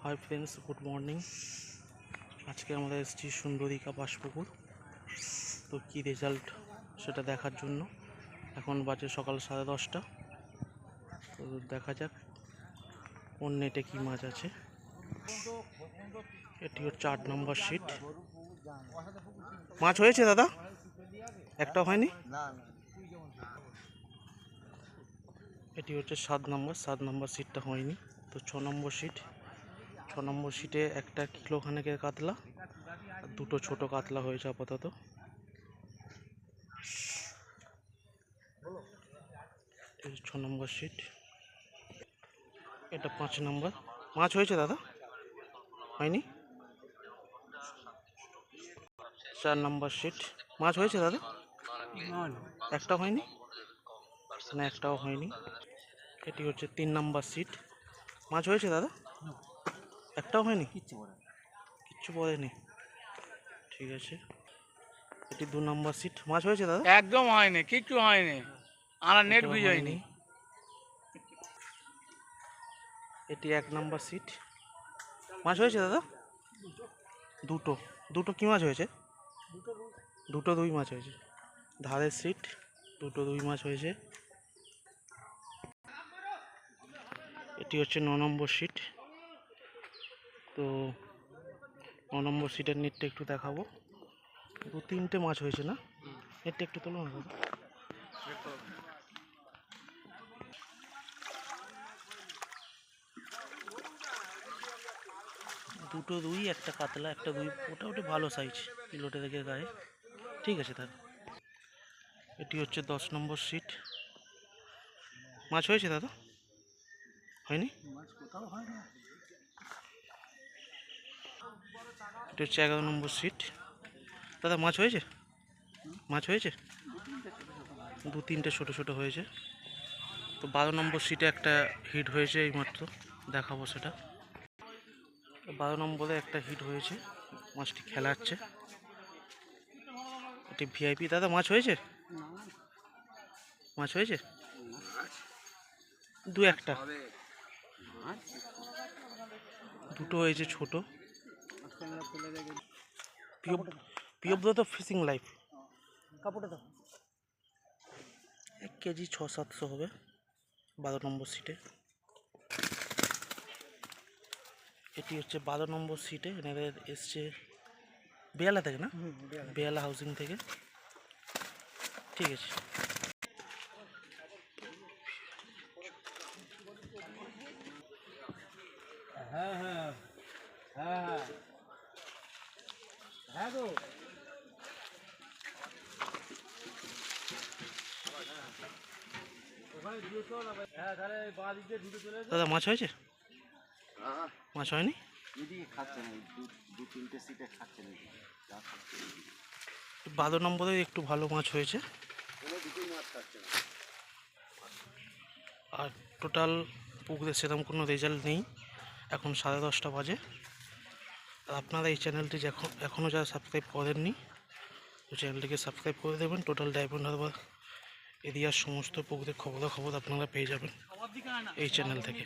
Hi friends good morning. आज के हमारे एसছি সুন্দরিকা বাসপুকুর। তো কি রেজাল্ট সেটা দেখার জন্য এখন বাজে সকাল 10:30। তো দেখা যাক কোন নেটে কি মাছ আছে। এটি হচ্ছে 8 নম্বর সিট। মাছ হয়েছে দাদা? একটা হয়নি। এটি হচ্ছে 7 নম্বর সিটটা হয়নি। তো 6 নম্বর সিট। 6 নম্বর সিটে একটা কিলো খানেকের কাতলা আর দুটো ছোট কাতলা হয়েছে আপাতত। এই 6 নম্বর সিট। এটা 5 নম্বর। মাছ হয়েছে দাদা? হয়নি। 4 নম্বর সিট। মাছ হয়েছে দাদা? একটা হয়নি, না একটাও হয়নি। এটি হচ্ছে 3 নম্বর সিট। মাছ হয়েছে দাদা? একটাও হয়নি, কিচ্ছু পড়েনি। ঠিক আছে। এটি 2 নম্বর সিট। মাছ হয়েছে দাদা? একদম হয়নি, কিচ্ছু হয়নি, আর নেট ভিজেনি। এটি 1 নম্বর সিট। মাছ হয়েছে দাদা? দুটো কি মাছ হয়েছে? দুটো রুই মাছ হয়েছে। ধারের সিট, দুটো রুই মাছ হয়েছে। এটি হচ্ছে 9 নম্বর সিট। তো 9 নম্বর সিটের নেটটা একটু দেখাবো। 2-3টে মাছ হয়েছে না? নেটটা একটু তোলো না দাদা। দুটো রুই, একটা কাতলা, একটা রুই মোটামুটি ভালো সাইজ, কিলোটে দেখে গায়ে। ঠিক আছে দাদা। এটি হচ্ছে 10 নম্বর সিট। মাছ হয়েছে দাদা? হয়নি। এটা হচ্ছে 11 নম্বর সিট। দাদা মাছ হয়েছে? মাছ হয়েছে 2-3টে ছোট ছোট হয়েছে। তো 12 নম্বর সিটে একটা হিট হয়েছে, এইমাত্র দেখাবো সেটা। 12 নম্বরে একটা হিট হয়েছে, মাছটি খেলাচ্ছে। এটি ভিআইপি। দাদা মাছ হয়েছে? মাছ হয়েছে 2-1টা, দুটো হয়েছে ছোট। পিওব্রত ফিশিং লাইফ। 1 কেজি 600-700 হবে 12 নম্বর সিটে। এটি হচ্ছে 12 নম্বর সিটে। এনাদের এসছে বেয়ালা থেকে, না বেয়ালা হাউসিং থেকে। ঠিক আছে। হ্যাঁ হ্যাঁ হ্যাঁ হ্যাঁ গো। দাদা মাছ হয়েছে? মাছ হয়নি। 12 নম্বরে একটু ভালো মাছ হয়েছে। আর টোটাল পুকুরে সেরকম কোনো রেজাল্ট নেই। এখন 10:30 বাজে। আর আপনারা এই চ্যানেলটি এখনও যারা সাবস্ক্রাইব করেননি, তো চ্যানেলটিকে সাবস্ক্রাইব করে দেবেন। টোটাল ডায়মন্ড হারবার এরিয়ার সমস্ত পুকুরের খবর আপনারা পেয়ে যাবেন এই চ্যানেল থেকে।